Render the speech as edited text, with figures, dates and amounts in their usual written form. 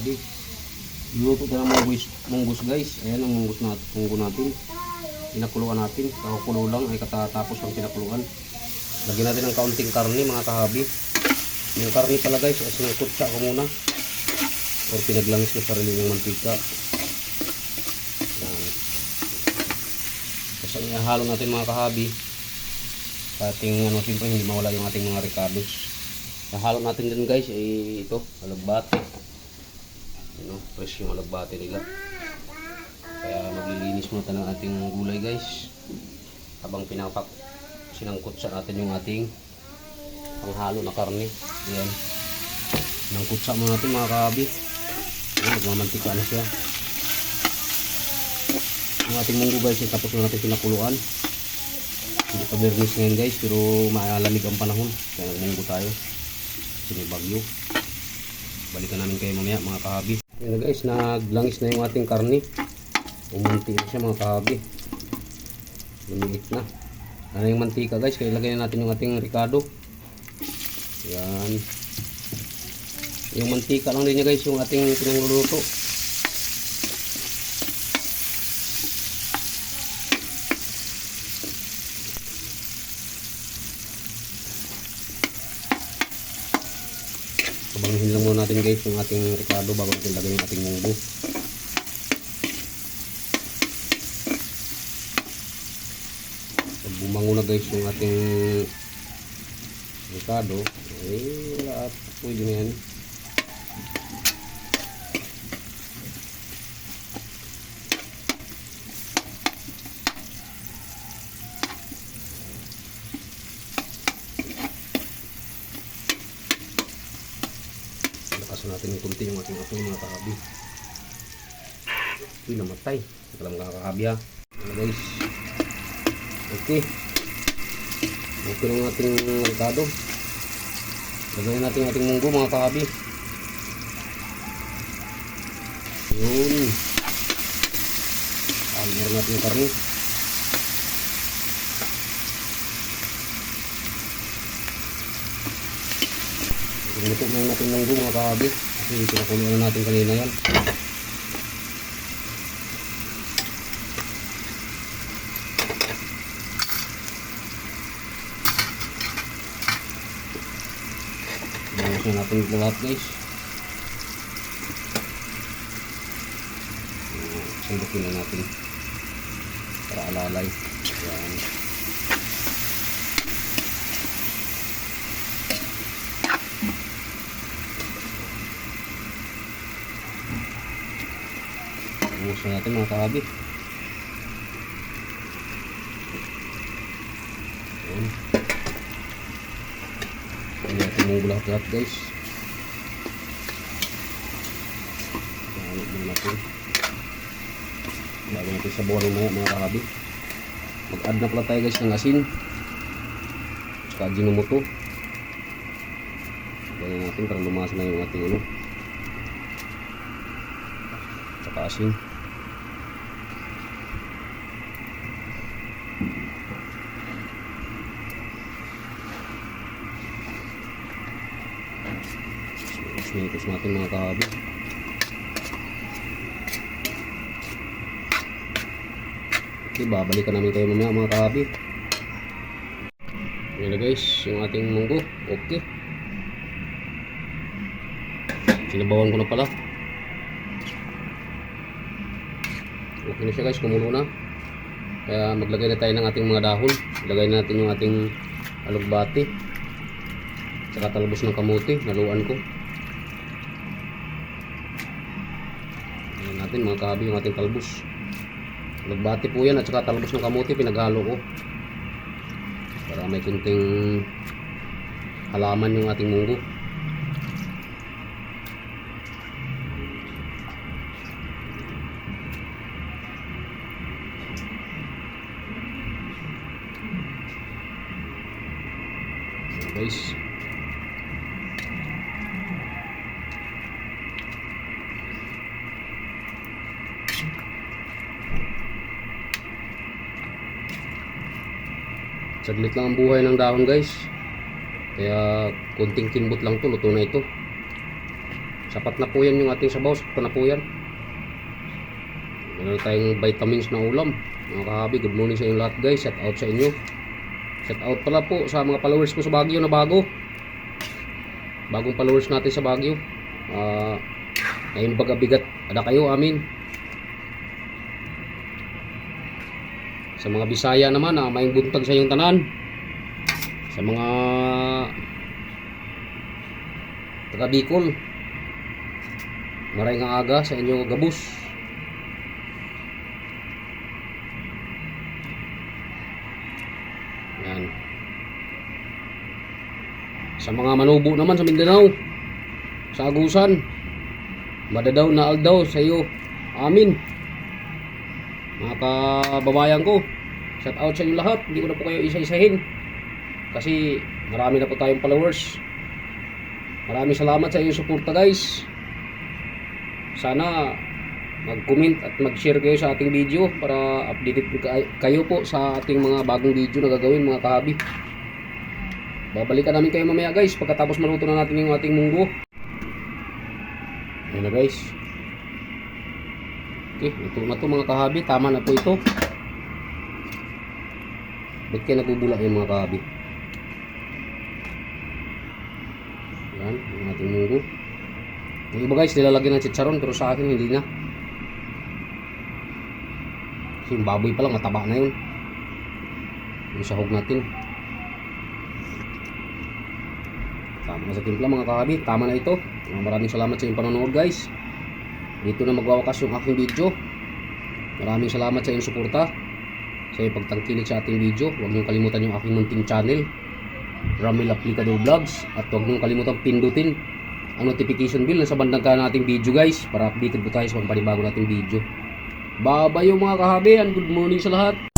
kahabi. Luluto tayo ng munggos guys. Ayan ang munggo natin. Pinakuluan natin. Kakulo lang ay katatapos ang pinakuluan. Lagyan natin ng kaunting karne mga kahabi. Yung karne pala guys, sinangkutsa ko muna. Or pinaglangis ko sarili ng mantika. Ayan. Tapos ang ihahalo natin mga kahabi. Sa ating siyempre hindi mawala yung ating mga ricados. Ihahalo natin din guys ay ito, alagbate. Fresh yung alagbate nila. Kaya maglilinis muna tayo ng ating gulay guys. Habang sinangkot sa natin yung ating panghalo na karne. Ayan. Sinangkutsa muna natin mga kahabi. Ayan, magmamantika na siya. Ang ating munggo guys, tapos na natin pinakuluan. Hindi pa bernis ngayon guys, pero maalamig ang panahon. Kaya nagmunggo tayo. Kasi may bagyo. Balikan namin kayo mamaya mga kahabi. Ayan guys, naglangis na yung ating karne. Umunti na siya mga kahabi. Lumiit na. Ano yung mantika guys, kaya ilagay na natin yung ating ricado. Ayan. Yung mantika lang din niya guys, yung ating pinangluluto. Pabanghin lang muna natin guys yung ating ricado bago natin lagay yung ating munggo. Pag bumango na guys yung ating ricado, wala at pwede na yan. Lakasan natin yung kunti yung ating apoy mga kahabi. Uy, namatay. Ito lang mga kahabi ha. Ano guys. Okay. Okay na yung ating ricado. Lagyan natin yung ating munggo mga kahabi. Yun. Almer natin yung karne. Luto na natin munggo mga kahabi. Kasi pinakuluan na natin kanina yan. Bangos na natin ito lahat guys. Sundukin na natin para alalay. Yan. Bangos na natin mga kahabi. Yan. Ayan natin munggo lahat guys. Ayan muna natin. Bago natin sabawan mga kahabi. Mag-add na pala tayo guys ng asin. Saka Ajinomoto. Ganyan natin para lumasa na yung ating saka asin. Sinitos natin mga kahabi. Okay, babalikan namin kayo mamaya mga kahabi. Ayan na guys, yung ating munggo. Okay. Sinabawan ko na pala. Okay na siya guys, kumulo na. Kaya maglagay na tayo ng ating mga dahon. Ilagay na natin yung ating alugbati. Saka talbos ng kamote, naluan ko. Ayan natin mga kahabi yung ating talbos. Alugbati po yan at saka talbos ng kamote pinaghalo ko. Para may kunting halaman yung ating munggo. Guys, saglit lang ang buhay ng dahon guys, kaya konting kimbot lang to, luto na ito. Sapat na po yan yung ating sabaw. Sapat na po yan. Meron tayong vitamins na ulam. Mga kahabi, good morning sa inyo lahat guys. Shout out sa inyo. Shout out pala po sa mga followers ko sa Baguio na bago. Bagong followers natin sa Baguio. Ngayon baga bigat. Ada kayo, amin. Sa mga Bisaya naman, may buntag sa iyong tanan. Sa mga taga Bicol, maray nga aga sa inyo gabus. Yan. Sa mga Manubo naman sa Mindanao, sa Agusan, madadaw na aldaw sa iyo, amin. Mga kababayan ko, shout out sa inyo lahat. Hindi ko na po kayo isa-isahin kasi marami na po tayong followers. Maraming salamat sa inyong suporta guys. Sana mag-comment at mag-share kayo sa ating video para updated kayo po sa ating mga bagong video na gagawin mga kahabi. Babalikan namin kayo mamaya guys pagkatapos maluto na natin yung ating munggo. Ayan na guys. Okay, ito na to mga kahabi. Tama na po ito. Ba't kayo nabubula yung mga kahabi? Yan, yung ating munggo. Yung iba guys, nilalagyan ng chicharon pero sa akin hindi na. Kasi yung baboy pa lang, mataba na yun. Yung sahog natin. Tama na sa timpla mga kahabi. Tama na ito. Maraming salamat sa inyong panonood guys. Dito na magwawakas yung aking video. Maraming salamat sa inyong suporta, sa inyong pagtangkilik sa ating video. Huwag niyong kalimutan yung aking munting channel, Ramil Aplicador Vlogs. At huwag niyong kalimutan pindutin ang notification bell na sa bandang kanan nating video guys, para updated po tayo sa panibago nating video. Bye bye yung mga kahabi and good morning sa lahat.